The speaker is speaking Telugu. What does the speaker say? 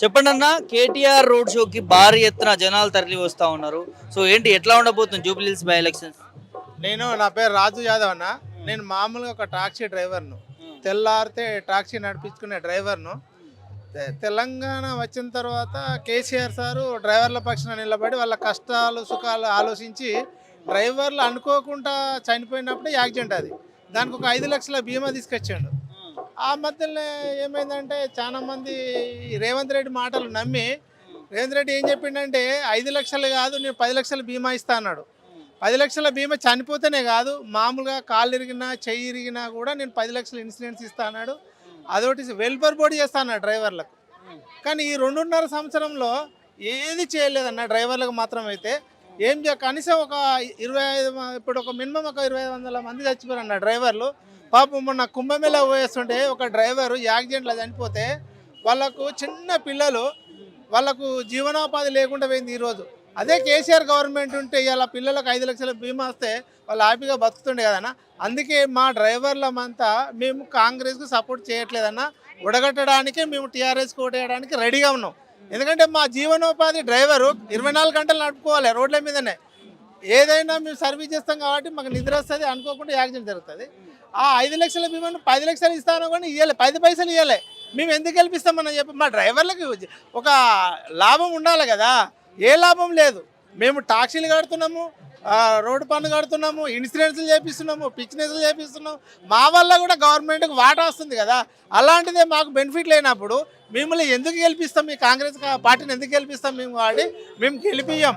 చెప్పండి అన్న, కేటీఆర్ రోడ్ షోకి భారీ ఎత్తున జనాలు తరలి వస్తా ఉన్నారు. సో ఏంటి ఎట్లా ఉండబోతుంది జూబ్లీహిల్స్ బై ఎలక్షన్స్? నా పేరు రాజు యాదవ్ అన్న. నేను మామూలుగా ఒక టాక్సీ డ్రైవర్ను. తెల్లారితే టాక్సీ నడిపించుకునే డ్రైవర్ను. తెలంగాణ వచ్చిన తర్వాత కేసీఆర్ సారు డ్రైవర్ల పక్షాన నిలబడి వాళ్ళ కష్టాలు సుఖాలు ఆలోచించి డ్రైవర్లు అనుకోకుండా చనిపోయినప్పుడు యాక్సిడెంట్ అది. దానికి ఒక 5 లక్షల బీమా తీసుకొచ్చాడు. ఆ మధ్యలో ఏమైందంటే చాలామంది రేవంత్ రెడ్డి మాటలు నమ్మి రేవంత్ రెడ్డి ఏం చెప్పిండంటే 5 లక్షలు కాదు, నేను 10 లక్షల బీమా ఇస్తా అన్నాడు. 10 లక్షల బీమా చనిపోతేనే కాదు, మామూలుగా కాళ్ళు ఇరిగినా చెయ్యి ఇరిగినా కూడా నేను 10 లక్షల ఇన్సూరెన్స్ ఇస్తా అన్నాడు. అదొకటి వెల్ఫేర్ బోర్డు చేస్తా అన్నాడు డ్రైవర్లకు. కానీ ఈ 2.5 సంవత్సరంలో ఏది చేయలేదన్న డ్రైవర్లకు మాత్రం. అయితే కనీసం ఒక 25 ఇప్పుడు ఒక మినిమం ఒక 2500 మంది చచ్చిపోయారు అన్న డ్రైవర్లు. పాపం మొన్న కుంభమేళ పోయేస్తుంటే ఒక డ్రైవరు యాక్సిడెంట్లో చనిపోతే వాళ్ళకు చిన్న పిల్లలు, వాళ్ళకు జీవనోపాధి లేకుండా పోయింది ఈరోజు. అదే కేసీఆర్ గవర్నమెంట్ ఉంటే ఇలా పిల్లలకు 5 లక్షల బీమా వస్తే వాళ్ళు హ్యాపీగా బతుకుతుండే కదన్న. అందుకే మా డ్రైవర్లమంతా మేము కాంగ్రెస్కి సపోర్ట్ చేయట్లేదన్న. ఉడగట్టడానికే మేము టీఆర్ఎస్కి ఓటేయడానికి రెడీగా ఉన్నాం. ఎందుకంటే మా జీవనోపాధి డ్రైవరు 24 గంటలు నడుపుకోవాలి రోడ్ల మీదనే. ఏదైనా మేము సర్వీస్ చేస్తాం కాబట్టి మాకు నిద్ర వస్తుంది, అనుకోకుండా యాక్సిడెంట్ జరుగుతుంది. ఆ 5 లక్షల బీమాను 10 లక్షలు ఇస్తాను కానీ ఇవ్వలే, 10 పైసలు ఇవ్వలే. మేము ఎందుకు గెలిపిస్తామని చెప్పి మా డ్రైవర్లకి ఒక లాభం ఉండాలి కదా. ఏ లాభం లేదు. మేము టాక్సీలు కడుతున్నాము, రోడ్డు పన్ను కడుతున్నాము, ఇన్సూరెన్స్లు చేపిస్తున్నాము, పిచ్చినెస్లు చేపిస్తున్నాము. మా వల్ల కూడా గవర్నమెంట్కి వాటా వస్తుంది కదా. అలాంటిదే మాకు బెనిఫిట్ లేనప్పుడు మిమ్మల్ని ఎందుకు గెలిపిస్తాం? మీ కాంగ్రెస్ పార్టీని ఎందుకు గెలిపిస్తాం? మేము గెలిపియ్యం.